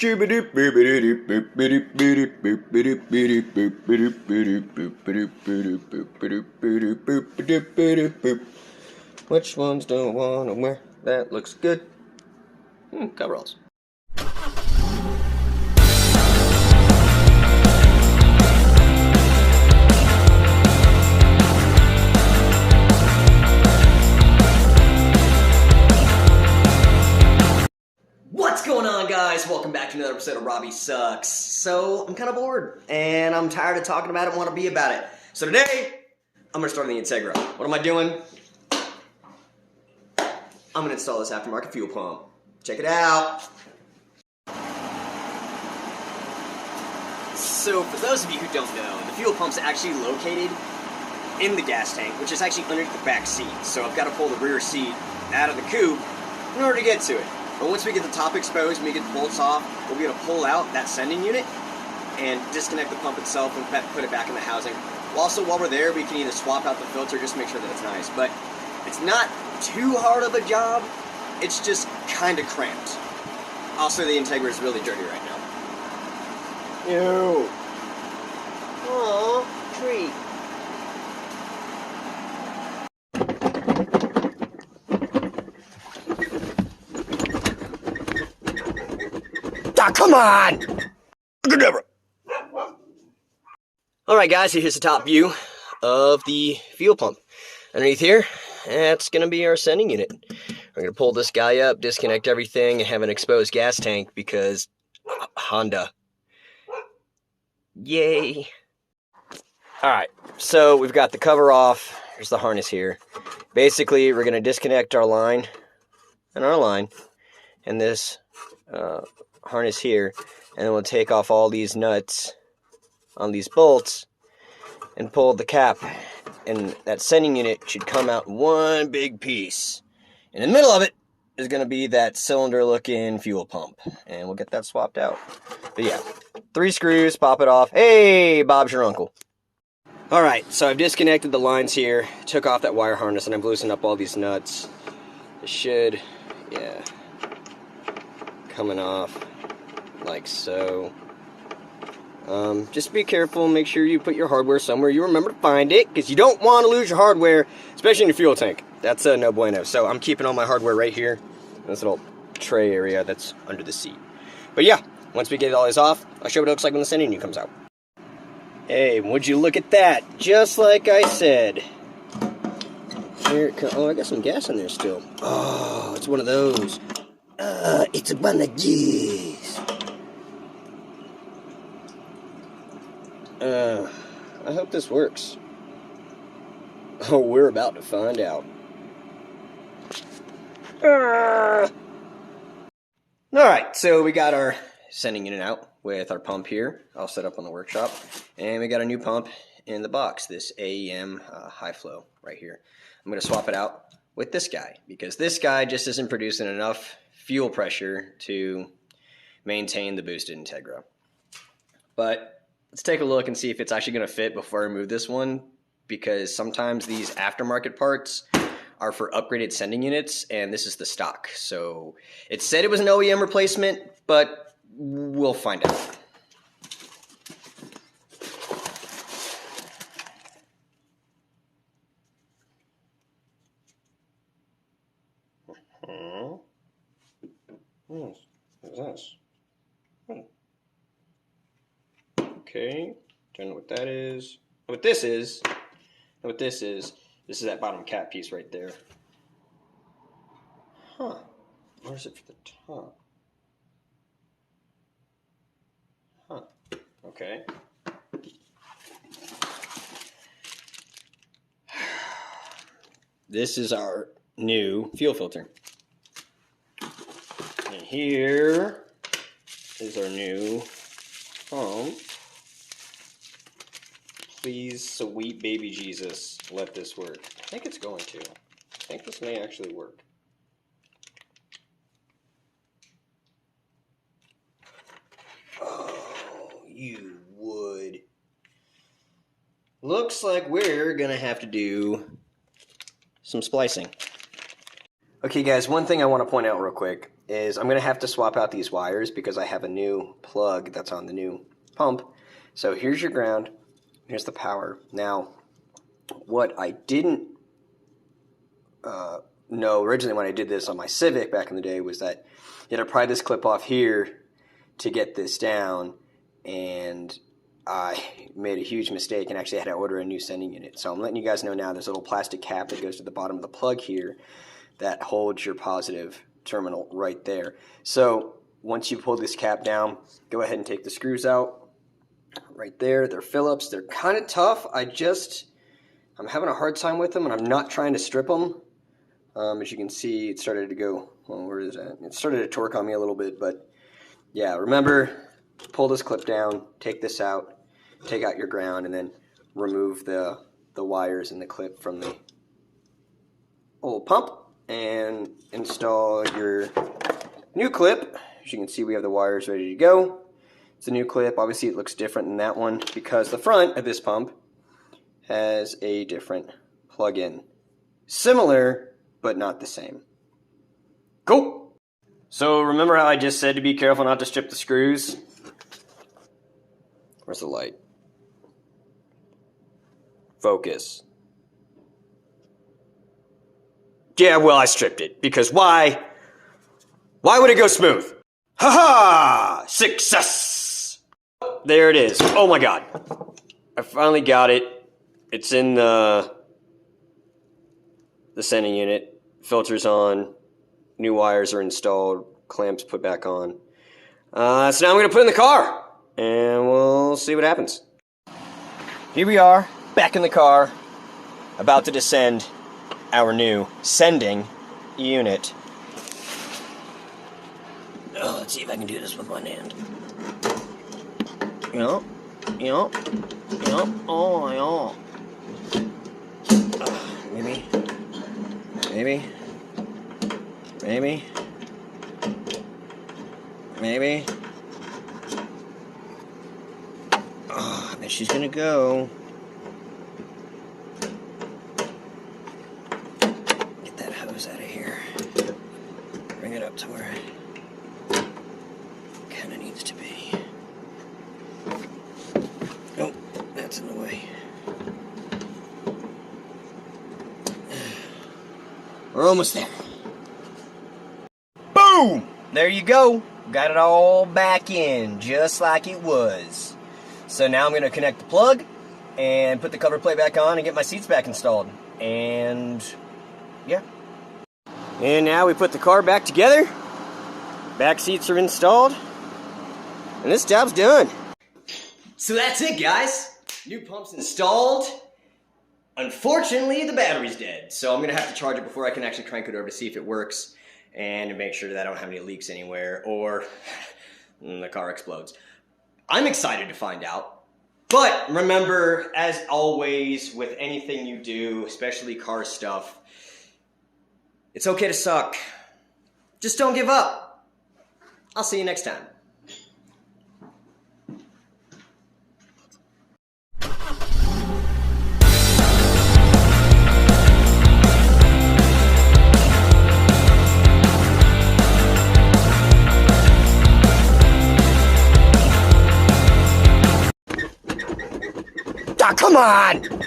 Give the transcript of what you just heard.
Which ones don't want to wear? That looks good. Coveralls. What's going on, guys? Welcome back to another episode of Robbie Sucks. So, I'm kind of bored, and I'm tired of talking about it and want to be about it. So today, I'm going to start on the Integra. What am I doing? I'm going to install this aftermarket fuel pump. Check it out. So, for those of you who don't know, the fuel pump's actually located in the gas tank, which is actually underneath the back seat. So, I've got to pull the rear seat out of the coupe in order to get to it. But once we get the top exposed and we get the bolts off, we'll be able to pull out that sending unit and disconnect the pump itself and put it back in the housing. Also, while we're there, we can either swap out the filter just to make sure that it's nice. But it's not too hard of a job. It's just kind of cramped. Also, the Integra is really dirty right now. Ew. Aww, treat. Ah, come on! Good never. Alright guys, so here's the top view of the fuel pump. Underneath here, that's going to be our sending unit. We're going to pull this guy up, disconnect everything, and have an exposed gas tank because Honda. Yay! Alright, so we've got the cover off. Here's the harness here. Basically, we're going to disconnect our line and this harness here, and then we'll take off all these nuts on these bolts and pull the cap, and that sending unit should come out in one big piece. In the middle of it is going to be that cylinder looking fuel pump, and we'll get that swapped out. But yeah, 3 screws, pop it off. Hey, Bob's your uncle. Alright, so I've disconnected the lines here, took off that wire harness, and I've loosened up all these nuts. It should, yeah, coming off like so. Just be careful, make sure you put your hardware somewhere you remember to find it, because you don't want to lose your hardware, especially in your fuel tank. That's no bueno. So I'm keeping all my hardware right here in this little tray area that's under the seat. But yeah, once we get all this off, I'll show you what it looks like when the sending unit comes out. Hey, would you look at that? Just like I said. Here it comes. Oh, I got some gas in there still. Oh, it's one of those. It's a one of these. I hope this works. Oh, we're about to find out. Alright, so we got our sending unit out with our pump here, all set up on the workshop. And we got a new pump in the box, this AEM high flow right here. I'm going to swap it out with this guy, because this guy just isn't producing enough fuel pressure to maintain the boosted Integra. But let's take a look and see if it's actually going to fit before I remove this one, because sometimes these aftermarket parts are for upgraded sending units, and this is the stock. So it said it was an OEM replacement, but we'll find out. What is this? Okay, don't know what that is. What this is, this is that bottom cap piece right there. Huh, where's it for the top? Huh, okay. This is our new fuel filter. And here is our new pump. Please, sweet baby Jesus, let this work. I think it's going to. I think this may actually work. Oh, you would. Looks like we're gonna have to do some splicing. Okay guys, one thing I want to point out real quick. is I'm going to have to swap out these wires because I have a new plug that's on the new pump. So here's your ground, here's the power. Now, what I didn't know originally when I did this on my Civic back in the day was that you had to pry this clip off here to get this down, and I made a huge mistake and actually had to order a new sending unit. So I'm letting you guys know now there's a little plastic cap that goes to the bottom of the plug here that holds your positive terminal right there. So once you pull this cap down, go ahead and take the screws out right there. They're Phillips. They're kind of tough. I'm having a hard time with them, and I'm not trying to strip them. As you can see, it started to go, well, where is that? It started to torque on me a little bit, but yeah, remember, pull this clip down, take this out, take out your ground, and then remove the wires and the clip from the old pump and install your new clip. As you can see, we have the wires ready to go. It's a new clip. Obviously, it looks different than that one because the front of this pump has a different plug-in. Similar, but not the same. Cool. So remember how I just said to be careful not to strip the screws? Where's the light? Focus. Yeah, well, I stripped it. Because why? Why would it go smooth? Ha-ha! Success! There it is. Oh my god. I finally got it. It's in the sending unit. Filters on. New wires are installed. Clamps put back on. So now I'm going to put it in the car. And we'll see what happens. Here we are, back in the car, about to descend our new sending unit. Oh, let's see if I can do this with one hand. Yup. Oh, yeah. Maybe. Oh, I bet she's gonna go. Get that hose out of here. Bring it up to where it kind of needs to be. Oh, that's in the way. We're almost there. Boom! There you go. Got it all back in, just like it was. So now I'm going to connect the plug and put the cover plate back on and get my seats back installed. And yeah. And now we put the car back together. Back seats are installed. And this job's done. So that's it, guys. New pump's installed. Unfortunately, the battery's dead. So I'm going to have to charge it before I can actually crank it over to see if it works. And to make sure that I don't have any leaks anywhere or the car explodes. I'm excited to find out. But remember, as always, with anything you do, especially car stuff, it's okay to suck. Just don't give up. I'll see you next time. Come on!